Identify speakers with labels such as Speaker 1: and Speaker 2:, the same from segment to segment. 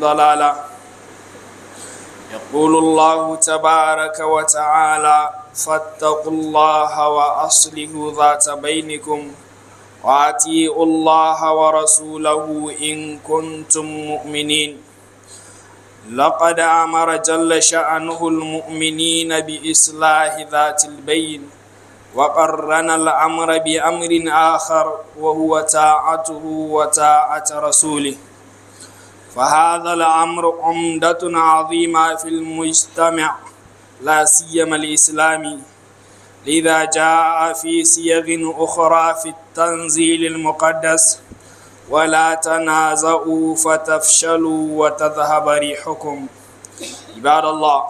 Speaker 1: ضلالة. يقول الله تبارك وتعالى: فاتقوا الله وأصلحوا ذات بينكم وأطيعوا الله ورسوله إن كنتم مؤمنين. لقد أمر جل شأنه المؤمنين بإصلاح ذات البين، وقرن الأمر بأمر آخر وهو طاعته وطاعة رسوله، فهذا الأمر عمدة عظيمة في المجتمع لا سيما الإسلامي، لذا جاء في صيغ أخرى في التنزيل المقدس: ولا تنازعوا فتفشلوا وتذهب ريحكم. عباد الله،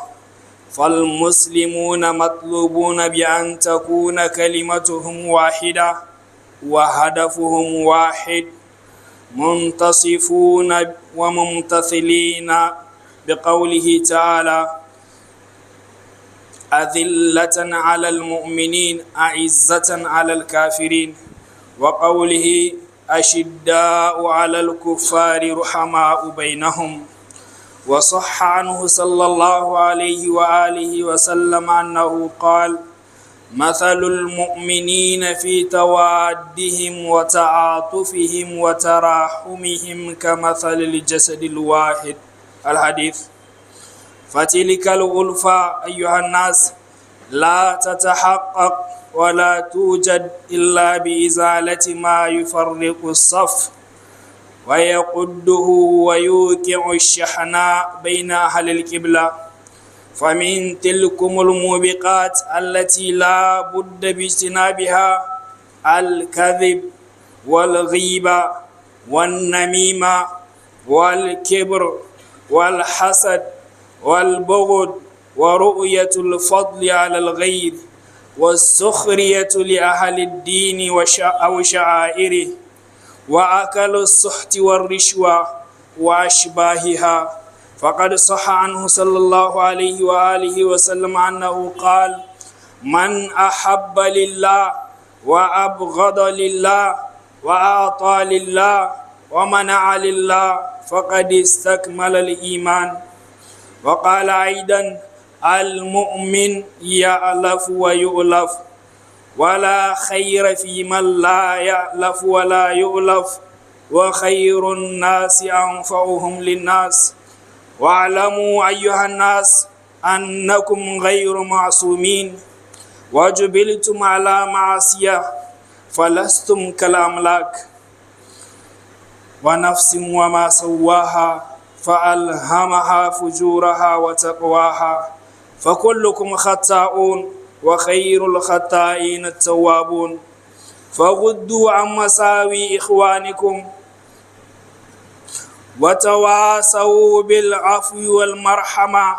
Speaker 1: فالمسلمون مطلوبون بأن تكون كلمتهم واحدة وهدفهم واحد، منتصفون وممتثلين بقوله تعالى: أذلة على المؤمنين أعزة على الكافرين، وقوله أشداء على الكفار رحماء بينهم. وصح عنه صلى الله عليه وآله وسلم أنه قال: مثل المؤمنين في توادهم وتعاطفهم وتراحمهم كمثل الجسد الواحد. الحديث. فتلك الألفة أيها الناس لا تتحقق ولا توجد إلا بإزالة ما يفرق الصف ويقده ويوقع الشحناء بين أهل القبلة. فمن تلكم الموبقات التي لا بد باجتنابها الكذب والغيبة والنميمة والكبر والحسد والبغض ورؤية الفضل على الغير والسخرية لأهل الدين أو شعائره وأكل السحت والرشوة وأشباهها. فقد صح عنه صلى الله عليه وآله وسلم أنه قال: من أحب لله وأبغض لله وأعطى لله ومنع لله فقد استكمل الإيمان. وقال أيضا: المؤمن يألف ويؤلف، ولا خير في من لا يألف ولا يؤلف، وخير الناس أنفعهم للناس. واعلموا أيها الناس أنكم غير معصومين، وجبلتم على معصية، فلستم كالأملاك. ونفس وما سواها فألهمها فجورها وتقواها، فكلكم خطاؤون وخير الخطائين التوابون. فغضوا عن مساوي إخوانكم وتواصوا بالعفو والمرحمة،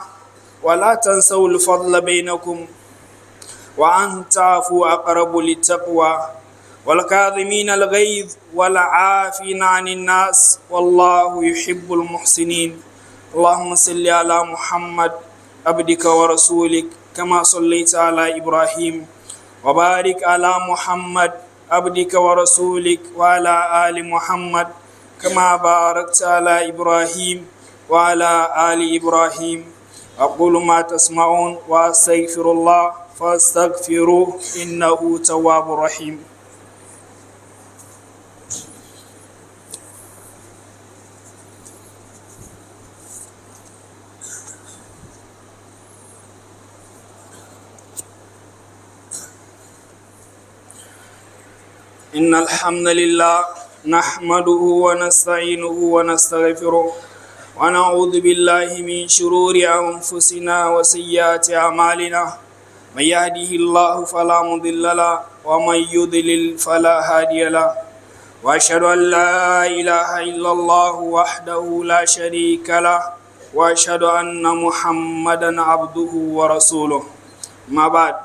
Speaker 1: ولا تنسوا الفضل بينكم، وأن تعفوا أقرب للتقوى، والكاظمين الغيظ والعافين عن الناس، والله يحب المحسنين. اللهم صل على محمد عبدك ورسولك كما صليت على إبراهيم، وبارك على محمد عبدك ورسولك وعلى آل محمد كما باركت على إبراهيم وعلى آل إبراهيم. أقول ما تسمعون وأستغفر الله فاستغفروه إنه تواب رحيم. إن الحمد لله نحمده ونستعينه ونستغفره ونعوذ بالله من شرور أنفسنا وسيئات أعمالنا. من يهده الله فلا مضل له ومن يضلل فلا هادي له، وأشهد أن لا إله إلا الله وحده لا شريك له، وأشهد أن محمدا عبده ورسوله. ما بعد،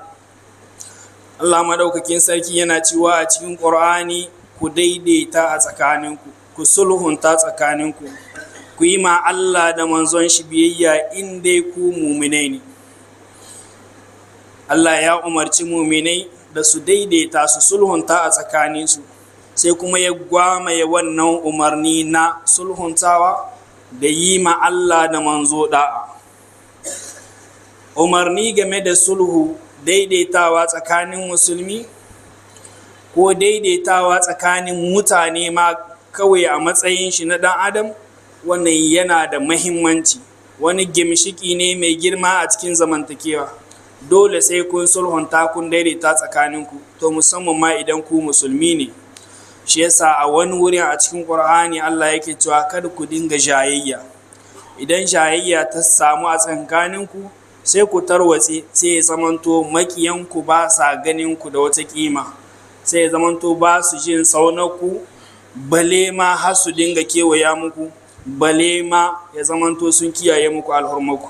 Speaker 1: Allah madaukakin sarki yana cewa a cikin Qur'ani: ku daidaita a tsakaninku, ku sulhunta tsakaninku, ku yi ma Allah da manzon shi biyayya in dai ku mu'minai ne. Allah ya umarci mu'minai da su daidaita, su sulhunta a tsakaninsu, sai kuma ya gwamaye wannan umarni na sulhuntawa da yi ma Allah da manzo da'a. Umarni game da sulhu, daidaitawa tsakanin musulmi ko daidaitawa tsakanin mutane ma kawai a matsayin shi na ɗan adam, wannan yana da mahimmanci, wani gimshiki ne mai girma a cikin zamantakewa. Dole sai kun sulhunta, kun daidaita tsakaninku, to musamman ma idan ku musulmi ne. Shi yasa a wani wurin a cikin Qur'ani Allah yake cewa kada ku dinga jayayya. Idan jayayya ta samu a tsakaninku, sai ku tarwatse, sai ya zamanto makiyanku ba sa ganin ku da wata kima, sai ya zamanto ba su jin saunaku, bale ma har su dinga kewaya muku, bale ma ya zamanto sun kiyaye muku alhurmaku.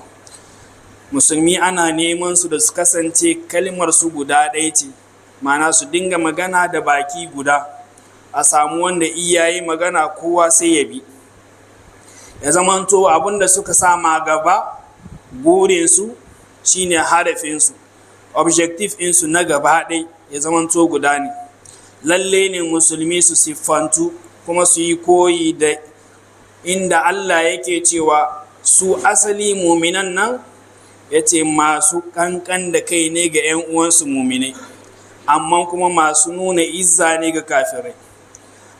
Speaker 1: Musulmi ana neman su da su kasance kalmar su guda ɗaya ce, ma'ana su dinga magana da baki guda, a samu wanda iyaye magana kowa sai ya bi, ya zamanto abinda suka sama gaba burinsu shine hadafinsu, objective insu na gaba ɗai ya zamanto guda ne. Lalle ne musulmi su siffantu kuma su yi koyi da inda Allah yake cewa su asali muminan nan, ya ce masu kankan da kai ne ga 'yan uwansu muminai, amma kuma masu nuna izza ne ga kafirai.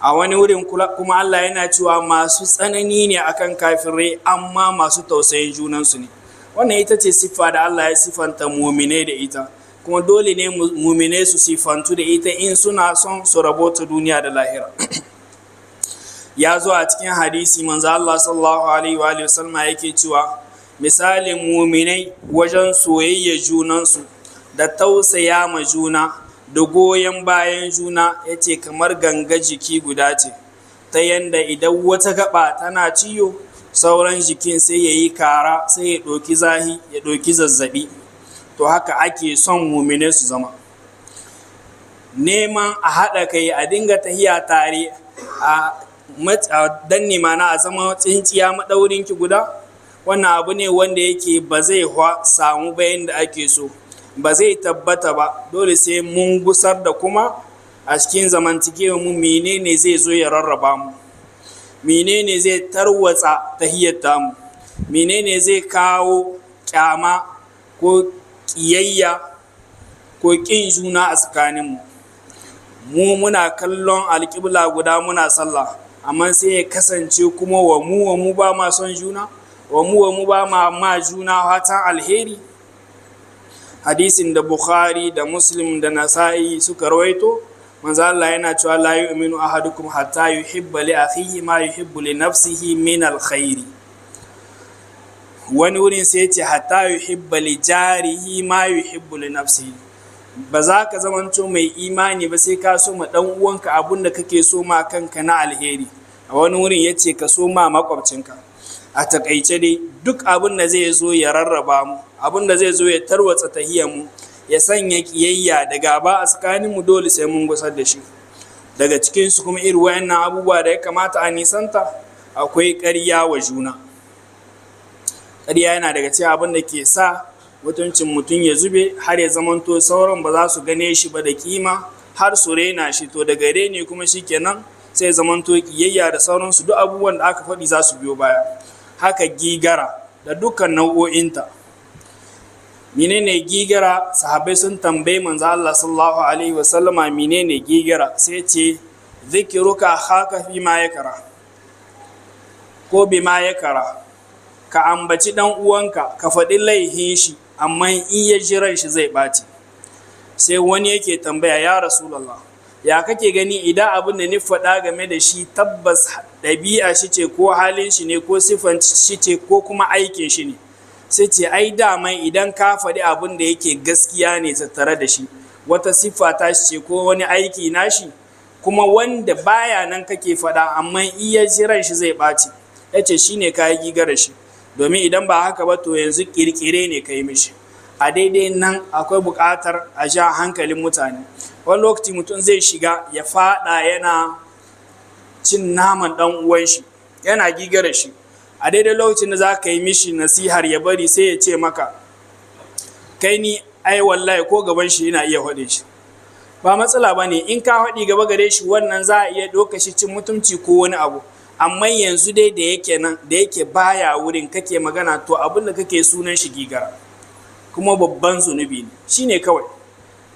Speaker 1: A wani wurin kuma Allah yana cewa masu tsanani ne akan kafirai, amma masu tausayin junansu ne. Wannan ita ce siffa da Allah ya siffanta muminai da ita, kuma dole ne muminai su siffantu da ita in suna son su rabota duniya da lahira. Ya zo a cikin hadisi manzo Allah sallallahu alaihi wa sallam yake cewa misalin muminai wajen soyayya junansu da tausaya ma juna da goyon bayan juna, yace kamar ganga jiki guda ce, ta yanda idan wata gaba tana ciwo, sauran jikin sai ya yi kara, sai ya ɗauki zahi, ya ɗauki zazzabi. To haka ake son muminai su zama. Neman a haɗa kai, a dinga tahiya tare, a danne mana a zama tsinciya maɗaurinki guda, wannan abu ne wanda yake ba zai samu bayan da ake so, ba zai tabbata ba. Dole sai mun gusar da kuma a cikin zamantakewa mu menene zai zo ya rarraba mu, menene zai tarwatsa tahiyar tamu, menene zai kawo kyama ko kiyayya ko kin juna a tsakaninmu. Mu muna kallon alƙibla guda muna sallah, amma sai ya kasance kuma wa mu ba ma son juna, wa mu ba ma juna fatan alheri. Hadisin da Bukhari da Muslim da Nasa'i suka rawaito, manzo Allah yana cewa la yu'minu ahadukum hatta yuhibba li akhihi ma yuhibbu li nafsihi min alkhairi. Wani wurin sai yace hatta yuhibba li jarihi ma yuhibbu li nafsihi. Ba za ka zamanto mai imani ba sai ka so ma dan uwanka abun da kake so ma kanka na alheri. A wani wurin yace ka so ma makwabcinka. A takaice dai duk abin da zai zo ya rarraba mu, abin da zai zo ya tarwatsa tahiyar mu, ya sanya kiyayya da gaba a tsakanin mu, dole sai mun gusar da shi. Daga cikin su kuma irin wayannan abubuwa da ya kamata a nisanta, akwai ƙarya wa juna. Ƙarya yana daga cikin abin da ke sa mutuncin mutum ya zube, har ya zamanto sauran ba za su gane shi ba da kima, har su rena shi. To daga reni kuma shikenan sai zamanto kiyayya da sauransu, duk abubuwan da aka faɗi za su biyo baya. Haka gigara da dukkan nau'o'inta. Menene gigara? Sahabbai sun tambayi manzo Allah sallallahu alaihi wa sallama menene gigara, sai ce zikiruka haka fi ma yakara ko bi ma yakara, ka ambaci dan uwanka, ka faɗi laihin shi, amma in ya ji ran shi zai ɓaci. Sai wani yake tambaya, ya Rasulullah, ya kake gani idan abin da ni faɗa game da shi tabbas ɗabi'a shi ce ko halin shi ne ko siffan shi ce ko kuma aikin shi ne? Sai ce ai dama idan ka faɗi abin da yake gaskiya ne tattare da shi, wata siffa ta shi ce ko wani aiki na shi, kuma wanda baya nan kake faɗa, amma iya jiran shi zai ɓaci, ya ce shi ne ka yi gigara shi. Domin idan ba haka ba to yanzu ƙirƙire ne ka yi mishi. A daidai nan akwai buƙatar a ja hankalin mutane. Wani lokaci mutum zai shiga ya faɗa yana cin naman ɗan uwan shi, yana gigara shi. A daidai lokacin da za ka yi mishi nasihar ya bari, sai ya ce maka kai ni ai wallahi ko gaban shi yana iya faɗe shi. Ba matsala ba ne in ka faɗi gaba gare shi, wannan za a iya ɗauka shi cin mutumci ko wani abu, amma yanzu dai da yake baya wurin kake magana, to abin da kake sunan shi gigara kuma babban zunubi ne, shine kawai.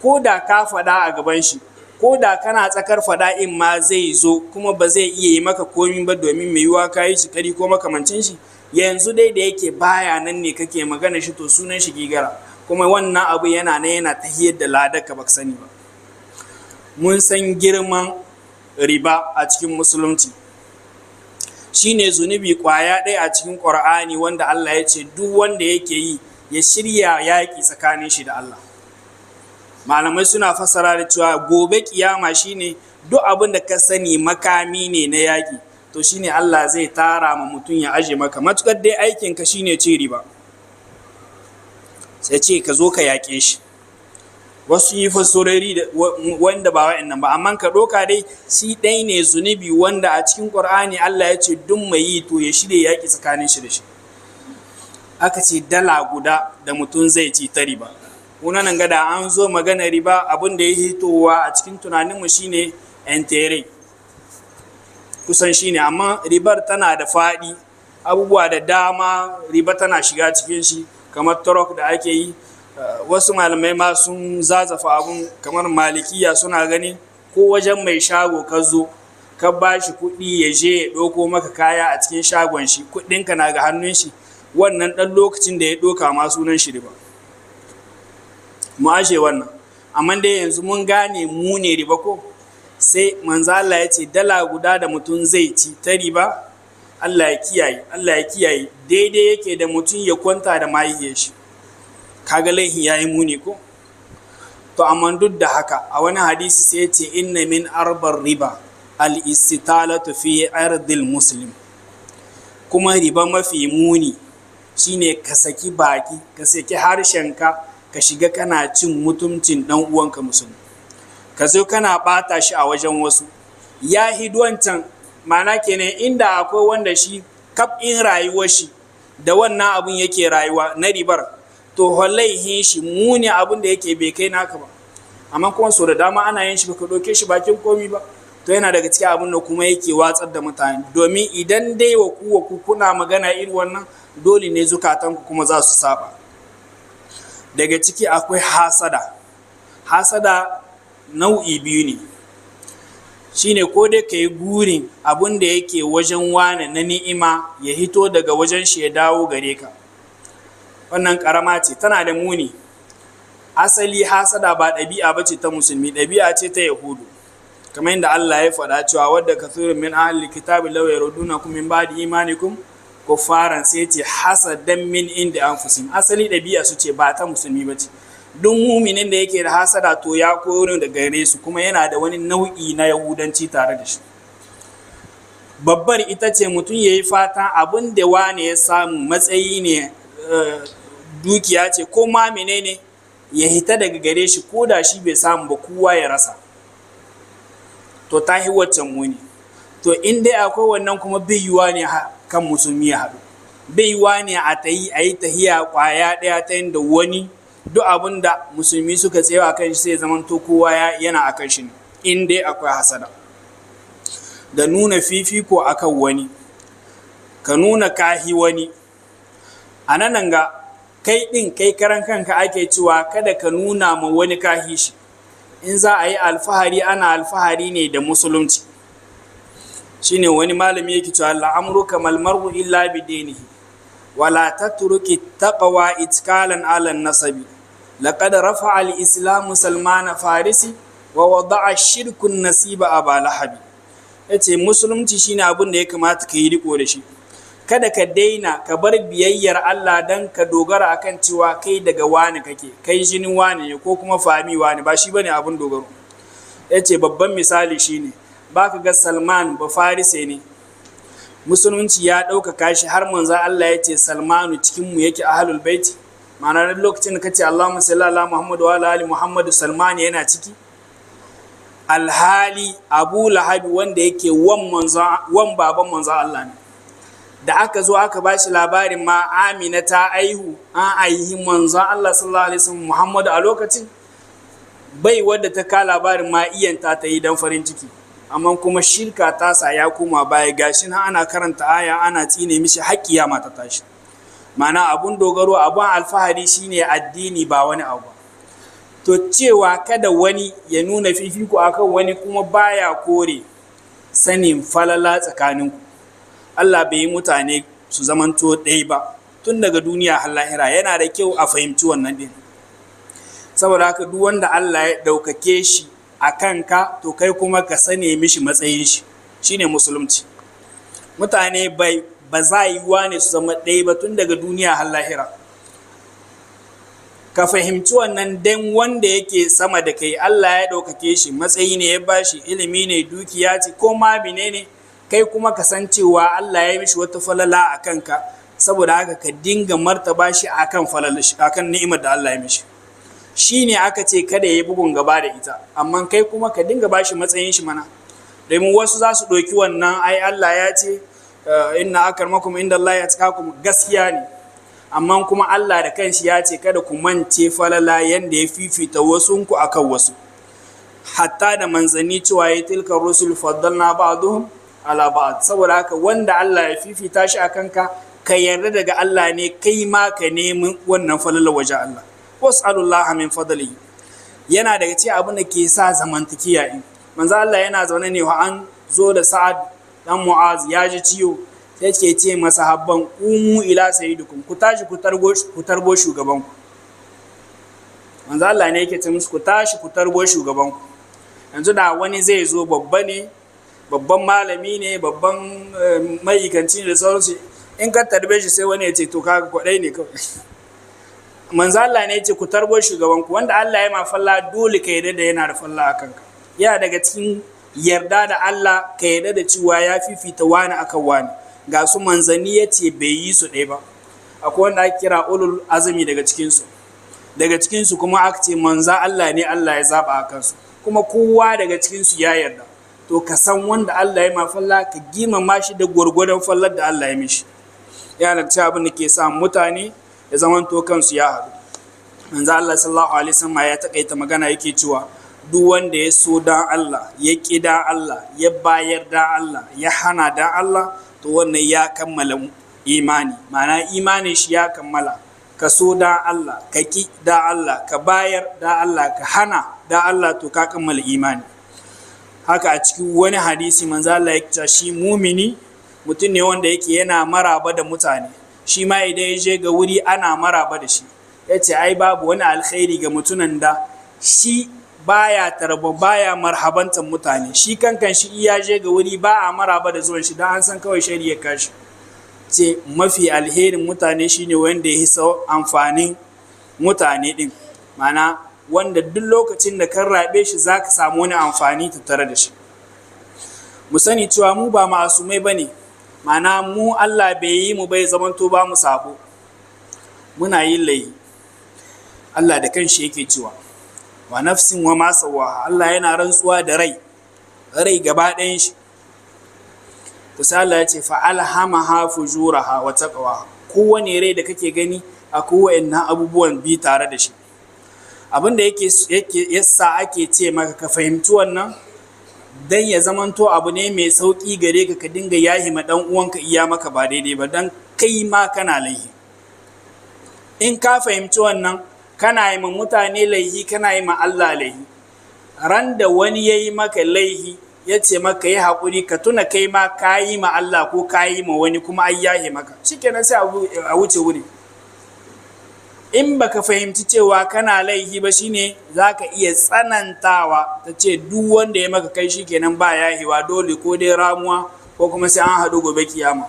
Speaker 1: Ko da ka faɗa a gaban shi, ko da kana tsakar faɗa in ma zai zo kuma ba zai iya yi maka komi ba domin mai yiwuwa ka yi shi kari ko makamancin shi, yanzu dai da yake baya nan ne kake magana shi, to sunan shi gigara, kuma wannan abu yana tahiyar da ladaka baka sani ba. Mun san girman riba a cikin musulunci, shine zunubi kwaya ɗaya a cikin Qur'ani wanda Allah ya ce duk wanda yake yi ya shirya yaƙi tsakanin shi da Allah. Malamai suna fassara da cewa gobe kiyama shine duk abin da ka sani makami ne na yaƙi, to shine Allah zai tara ma mutum ya aje maka, matukar dai aikin ka shine ci riba, sai ce ka zo ka yaƙe shi. Wasu yi fassarori wanda ba wa'annan ba, amma ka ɗauka dai shi ɗai ne zunubi wanda a cikin Qur'ani Allah ya ce duk mai yi to ya shirya yaƙi tsakanin shi da shi. Aka ce dala guda da mutum zai ci ta riba. Nan gada an zo magana riba, abin da ya hitowa a cikin tunaninmu shine entere, kusan shine, amma ribar tana da faɗi, abubuwa da dama riba tana shiga cikin shi, kamar torok da ake yi. Wasu malamai ma sun zazafa abun, kamar malikiya suna gani ko wajen mai shago ka zo ka ba shi kuɗi ya je ya ɗauko maka kaya a cikin shagon shi, kuɗinka na ga hannun shi, wannan ɗan lokacin da ya ɗauka ma sunan shi riba. Mu ashe wannan, amma dai yanzu mun gane mu ne riba ko, sai manzo Allah ya ce dala guda da mutum zai ci ta riba, Allah ya kiyaye, daidai yake da mutum ya kwanta da mahaifiyar shi. Kaga laihi yayi muni ko? To amma duk da haka a wani hadisi sai ya ce inna min arbar riba al-istitalatu fi ardil muslim, kuma riba mafi muni shine ka saki baki, ka saki harshenka, ka shiga kana cin mutuncin dan uwanka musulmi, ka zo kana bata shi a wajen wasu. Ya hidwancan mana kenan, inda akwai wanda shi kafin rayuwar shi da wannan abun yake rayuwa na ribar, to laihin shi muni abin da yake bai kai naka ba, amma kuma so da dama ana yin shi baka ɗauke shi bakin komi ba. To yana daga cikin abin da kuma yake watsar da mutane, domin idan dai wa ku kuna magana irin wannan, dole ne zukatanku kuma za su saba. Daga ciki akwai hasada nau'i biyu ne, shine ko dai ka yi gurin abin da yake wajen wane na ni'ima ya hito daga wajen shi ya dawo gare ka, wannan karama ce, tana da muni. Asali hasada ba ɗabi'a ba ce ta musulmi, ɗabi'a ce ta yahudu, kamar yadda Allah ya faɗa cewa wadda kathirun min ahli kitabi law yarudunakum min ba'di imanikum kuffaran, sai ce hasadan min inda anfusihim. Asali ɗabi'a su ce ba ta musulmi ba ce. Duk muminin da yake da hasada to ya koyo daga gare su, kuma yana da wani nau'i na yahudanci tare da shi. Babbar ita ce mutum ya yi fatan abin da wane ya samu, matsayi ne, dukiya ce ko ma menene, ya hita daga gare shi, ko da shi bai samu ba kowa ya rasa, to ta hi waccan muni. To in dai akwai wannan kuma bai yiwa ne kan musulmi ya haɗu, bai yiwa ne a yi tahiya kwaya ɗaya ta yadda wani duk abin da musulmi suka tsaye a kan shi sai zaman to kowa yana a kan shi ne, in dai akwai hasada da nuna fifiko akan wani, ka nuna kahi wani. A nan ga kai ɗin kai karan kanka ake cewa kada ka nuna ma wani kahi shi. In za a yi alfahari, ana alfahari ne da musulunci. Shine wani malami yake cewa la'amruka mal mar'u illa bidinihi wala tatruki taqwa itkalan ala nasabi laqad rafa'a al-islamu salmana farisi wa wada'a shirku nasiba aba lahabi. Yace musulunci shine abin da ya kamata ka yi riko da shi, kada ka daina ka bar biyayyar Allah dan ka dogara akan cewa kai daga wani kake, kai jinin wani ne ko kuma fami wani, ba shi bane abin dogaro. Yace babban misali shine baka ga Salman ba Farise ne, musulunci ya ɗaukaka shi har manzo Allah ya ce Salmanu cikin mu yake ahlul baiti, ma'ana lokacin da kace Allahumma salli ala Muhammad wa ala ali Muhammad, Salman yana ciki. Alhali Abu Lahab wanda yake wan baban manzo Allah ne, da aka zo aka bashi labarin ma Amina ta aihu, an aihi manzo Allah sallallahu alaihi wasallam Muhammad a lokacin, bai wadda ta ka labarin ma iyanta ta yi dan farin ciki, amma kuma shirka ta sa ya koma baya, gashi na ana karanta aya ana tsine mishi har kiyama ta tashi. Ma'ana abun dogaro, abun alfahari shine addini ba wani abu. To cewa kada wani ya nuna fifiko akan wani kuma baya kore sanin falala tsakaninku. Allah bai yi mutane su zamanto ɗaya ba tun daga duniya har lahira, yana da kyau a fahimci wannan din. Saboda haka duk wanda Allah ya ɗaukake shi a kanka, to kai kuma ka sane mishi matsayin shi, shine musulunci. Mutane ba za yi wa ne su zama ɗaya ba tun daga duniya har lahira. Ka fahimci wannan, dan wanda yake sama da kai Allah ya ɗaukake shi, matsayi ne ya bashi, ilimi ne, dukiya ce, ko ma menene, kai kuma ka san cewa Allah ya yi mishi wata falala a kanka, saboda haka ka dinga martaba shi akan ni'imar da Allah ya mishi. Shi ne aka ce kada ya yi bugun gaba da ita, amma kai kuma ka dinga bashi matsayin shi mana. Domin wasu za su ɗauki wannan, ai Allah ya ce inna akramakum indallahi atqakum, gaskiya ne, amma kuma Allah da kanshi ya ce kada ku mance falala yanda ya fifita wasunku akan wasu. Hatta da manzanni cewa ya tilka rusul faddalna ba'dhum ala ba'd. Saboda haka wanda Allah ya fifita shi akan ka, ka yarda daga Allah ne, kai ma ka nemi wannan falala wajen Allah. Was'alullaha min fadlihi. Yana daga cikin abin da ke sa zamantakiya in manzo Allah yana zaune ne, an zo da Sa'ad dan Mu'az ya ji ciwo, sai ke ce masahabban, umu ila sayyidukum, ku tashi ku tarbo shugabanku. Manzo Allah ne yake ce musu ku tashi ku tarbo shugabanku. Yanzu da wani zai zo babba ne, babban malami ne, babban maikanci da sauransu, in ka tarbe shi sai wani ya ce to kaga kwadai ne kawai. Manzo Allah ne ya ce ku tarbo shugabanku, wanda Allah ya ma falla dole ka yarda da yana da falla akan ka. Yana daga cikin yarda da Allah ka yarda da cewa ya fifita wani akan wani. Ga su manzanni ya ce bai yi su ɗaya ba, akwai wanda ake kira ulul azumi daga cikinsu kuma aka ce manza Allah ne Allah ya zaba a kansu, kuma kowa daga cikinsu ya yarda. To ka san wanda Allah ya ma falla, ka girmama shi da gwargwadon fallar da Allah ya mishi. Yana da cewa abin da ke sa mutane ya zamanto kansu ya haɗu. Manzo Allah sallallahu alaihi wasallam ya takaita magana yake cewa duk wanda ya so dan Allah, ya ƙi dan Allah, ya bayar dan Allah, ya hana dan Allah, to wannan ya kammala imani. Ma'ana imanin shi ya kammala. Ka so dan Allah, ka ƙi dan Allah, ka bayar dan Allah, ka hana dan Allah, to ka kammala imani. Haka a cikin wani hadisi manzo Allah ya ce shi mumini mutum ne wanda yake yana maraba da mutane. Shi ma idan ya je ga wuri ana maraba da shi. Ya ce ai babu wani alkhairi ga mutunan da shi baya tarba, baya marhabantan mutane. Shi kankan shi iya je ga wuri ba a maraba da zuwan shi, dan an san kawai shari'a kashi. Ce mafi alherin mutane shine wanda ya hisa amfanin mutane din. Mana wanda duk lokacin da kan rabe shi zaka samu wani amfani tattare da shi. Mu sani cewa mu ba ma'asumai bane. Mana mu Allah bai yi mu bai zamanto ba mu sabo. Muna yin laifi. Allah da kanshi yake cewa wa nafsin wa ma sawaha. Allah yana rantsuwa da rai gaba ɗayan shi. To sai Allah ya ce fa alhamaha fujuraha wa taqwa. Kowane rai da kake gani akwai wayannan abubuwan bi tare da shi. Abinda yake yasa ake ce maka ka fahimci wannan, dan ya zamanto abu ne mai sauki gare ka dinga yahi ma dan uwanka iya maka ba daidai ba, dan kai ma kana laihi. In ka fahimci wannan, kana yi ma mutane laihi, kana yi ma Allah laihi. Ran da wani ya yi maka laihi ya ce maka yi haƙuri, ka tuna kai ma ka yi ma Allah ko ka yi ma wani kuma ai yahi maka, shikenan sai a wuce wuri. In baka fahimci cewa kana laihi ba, shine zaka iya tsanantawa ta ce duk wanda ya maka kai shikenan ba yahiwa, dole ko dai ramuwa ko kuma sai an haɗu gobe kiyama.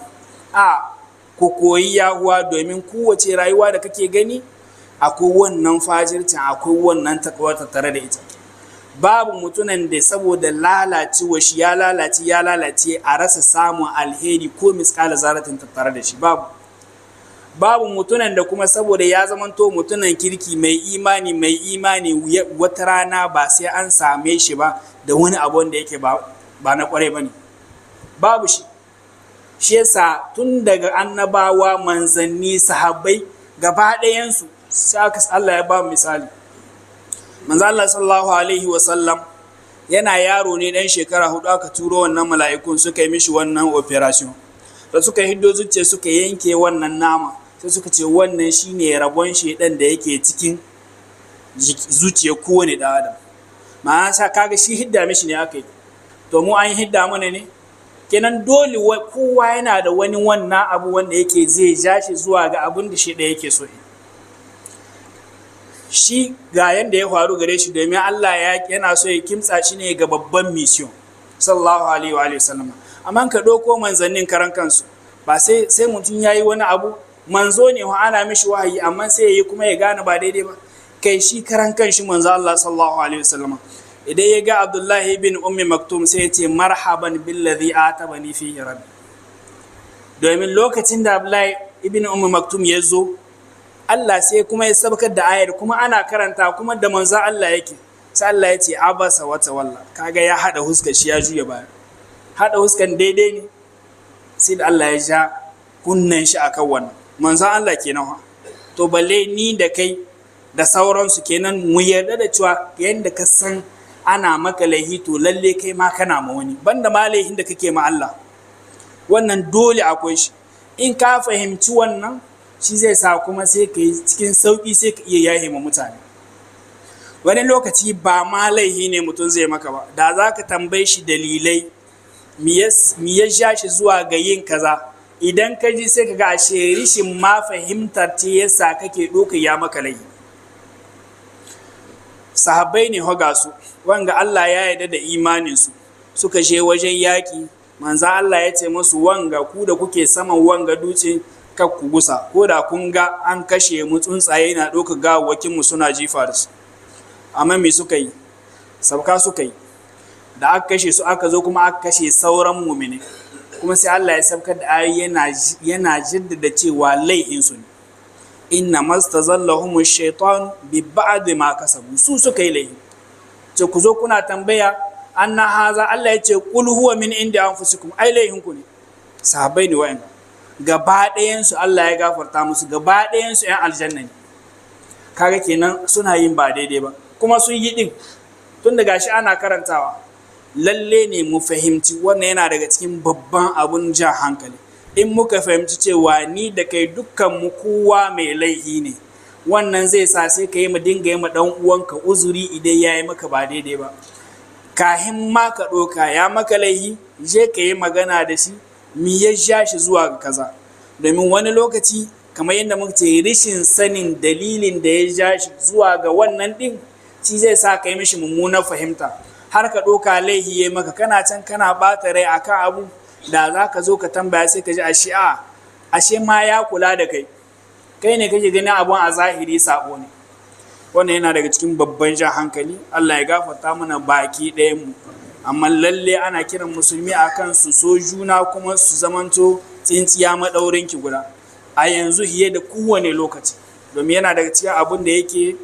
Speaker 1: Ku koyi yahuwa, domin kowace rayuwa da kake gani akwai wannan fajircin, akwai wannan takwa tattare da ita. Babu mutunan da saboda lalacewa shi ya lalace a rasa samun alheri ko miskala zaratin tattare da shi. Babu mutunan da kuma saboda ya zamanto mutunan kirki mai imani wata rana ba sai an same shi ba da wani abu wanda yake ba na kwarai bane. Babu shi. Shi yasa tun daga annabawa, manzanni, sahabbai gaba ɗayansu sai Allah ya ba misali. Manzo Allah sallallahu alaihi wasallam yana yaro ne dan shekara 4 aka turo wannan mala'ikun suka yi mishi wannan operation. Da suka hiddo zuciya suka yanke wannan nama, sai suka ce wannan shine rabon shedan da yake cikin zuciya kowane ɗan adam. Ma'ana sa kaga shi hidda mishi ne aka yi, to mu an hidda mana ne. Kenan dole kowa yana da wani wannan abu wanda yake zai ja shi zuwa ga abin da shedan yake so. Shi ga yanda ya faru gare shi, domin Allah yana so ya kimtsa shi ne ga babban mission sallallahu alaihi wa sallam. Amma ka ɗauko manzannin karan kansu, ba sai mutum ya yi wani abu, manzo ne ana mishi wahayi amma sai ya yi kuma ya gane ba daidai ba. Kai shi karan kanshi manzo Allah sallallahu alaihi wa sallam, idan ya ga Abdullahi bin Ummi Maktum sai ya ce marhaban billadhi atabani fihi rabbi. Domin lokacin da Abdullahi ibn Ummi Maktum ya zo, Allah sai kuma ya sabkar da ayar, kuma ana karanta kuma da manzo Allah yake, sai Allah ya ce abasa wa tawalla. Kaga ya hada huskar shi ya juya baya, hada huskan daidai ne, sai da Allah ya ja kunnen shi akan wannan manzo Allah kenan. To balle ni da kai da sauransu, kenan mu yarda da cewa yanda ka san ana maka laihi to lalle kai ma kana ma wani, banda ma laihin da kake ma Allah. Wannan dole akwai shi. In ka fahimci wannan, shi zai sa kuma sai ka yi cikin sauƙi, sai ka iya yahe ma mutane. Wani lokaci ba ma laihi ne mutum zai maka ba, da za ka tambaye shi dalilai mi ya ja shi zuwa ga yin kaza, idan ka ji sai ka ga ashe rishin ma fahimtar ce yasa kake ɗoka ya maka laihi. Sahabbai ne hoga su wanga Allah ya yarda da imaninsu, suka je wajen yaƙi, manzo Allah ya ce musu wanga ku da kuke saman wanga dutse kar ku gusa, ko da kun ga an kashe mu tsuntsaye na ɗauka gawawwakin mu suna jifa da su. Amma me suka yi? Sabka suka yi. Da aka kashe su aka zo kuma aka kashe sauran mu'mini, kuma sai Allah ya sabkar da ayi yana jaddada cewa laihin su ne. Inna mastazallahum ash-shaytan bi ba'd ma kasabu, su suka yi laihi. Ce ku zo kuna tambaya anna haza, Allah ya ce qul huwa min indi anfusikum, ai laihin ku ne. Sahabbai ne wa'in gaba ɗayansu Allah ya gafarta musu, gaba ɗayansu 'yan aljanna ne. Kaga kenan suna yin ba daidai ba, kuma sun yi ɗin tun da gashi ana karantawa. Lalle ne mu fahimci wannan yana daga cikin babban abun jan hankali. In muka fahimci cewa ni da kai dukkan mu kowa mai laihi ne, wannan zai sa sai ka yi ma dinga yi ma ɗan uwanka uzuri idan ya yi maka ba daidai ba. Kahin ma ka ɗoka ya maka laihi, je ka yi magana da shi, mi ya ja shi zuwa ga kaza. Domin wani lokaci kamar yadda muka ce rishin sanin dalilin da ya ja shi zuwa ga wannan din, shi zai sa ka yi mishi mummunar fahimta, har ka ɗoka laihi ya maka, kana can kana ɓata rai akan abu da za ka zo ka tambaya sai ka ji ashe ma ya kula da kai ne kake ganin abun a zahiri sabo ne. Wannan yana daga cikin babban jan hankali. Allah ya gafarta mana baki ɗayan mu. Amma lalle ana kiran musulmi akan su so juna, kuma su zamanto tsintsiya maɗaurin ki guda a yanzu hiye da kowane lokaci, domin yana daga cikin abin da yake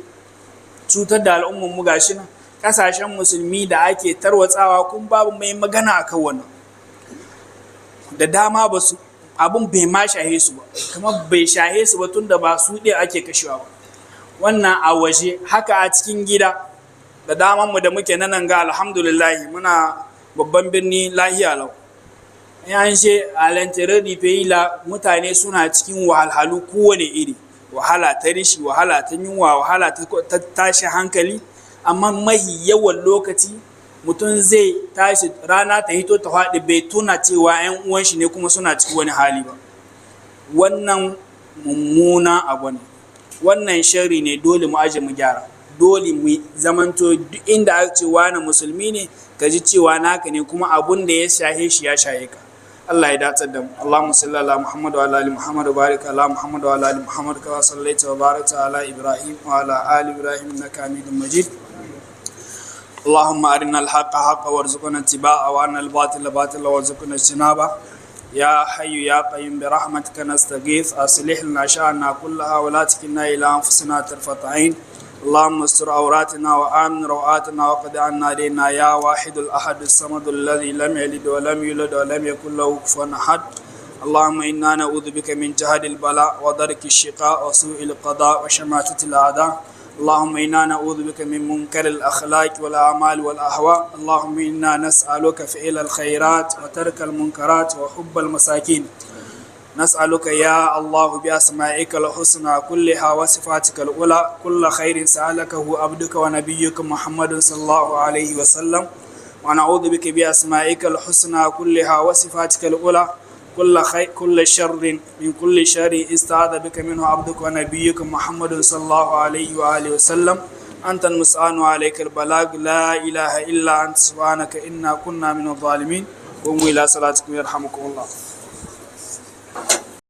Speaker 1: cutar da al'ummar mu. Gashi nan kasashen musulmi da ake tarwatsawa, kun babu mai magana akan wannan. Da dama ba su abin bai ma shahe su ba, kamar bai shahe su ba tunda ba su ɗaya ake kashewa ba. Wannan a waje, haka a cikin gida da daman mu da muke nan ga alhamdulillah muna babban birni lahiya lau. Yan she alantere di la mutane suna cikin wahalhalu kowane iri, wahala ta rishi, wahala ta yunwa, wahala ta tashi hankali. Amma mahi yawan lokaci mutum zai tashi rana ta hito ta faɗi bai tuna cewa 'yan uwan shi ne kuma suna cikin wani hali ba. Wannan mummuna abu ne, wannan sharri ne. Dole mu aje mu gyara, dole mu zamanto duk inda aka ce wani musulmi ne ka ji cewa naka ne, kuma abun da ya shahe shi ya shahe ka. Allah ya dace da mu. Allahumma salli ala Muhammad wa ala ali Muhammad wa barik ala Muhammad wa ala ali Muhammad kama sallaita wa barakta ala Ibrahim wa ala ali Ibrahim innaka Hamidum Majid. اللهم أرنا الحق حقا وارزقنا اتباعه وأرنا الباطل باطلا وارزقنا اجتنابه. يا حي يا قيوم برحمتك نستغيث، أصلح لنا شأننا كلها ولا تكلنا إلى أنفسنا طرفة عين. اللهم استر عوراتنا وآمن روآتنا وقد عنا دينا يا واحد الأحد الصمد الذي لم يلد ولم يولد ولم يكن له كفوا أحد. اللهم إنا نعوذ بك من جهد البلاء ودرك الشقاء وسوء القضاء وشماتة الأعداء. اللهم إنا نعوذ بك من منكر الأخلاق والأعمال والأهواء. اللهم إنا نسألك فعل الخيرات وترك المنكرات وحب المساكين. نسألك يا الله بأسمائك الحسنى كلها وصفاتك الأولى كل خير سألكه عبدك ونبيك محمد صلى الله عليه وسلم، ونعوذ بك بأسمائك الحسنى كلها وصفاتك الأولى كل شر من كل شر استعاذ بك منه عبدك ونبيك محمد صلى الله عليه وآله وسلم. أنت المستعان وعليك البلاغ، لا إله إلا أنت، سبحانك إنا كنا من الظالمين. قوموا إلى صلاتكم يرحمكم الله.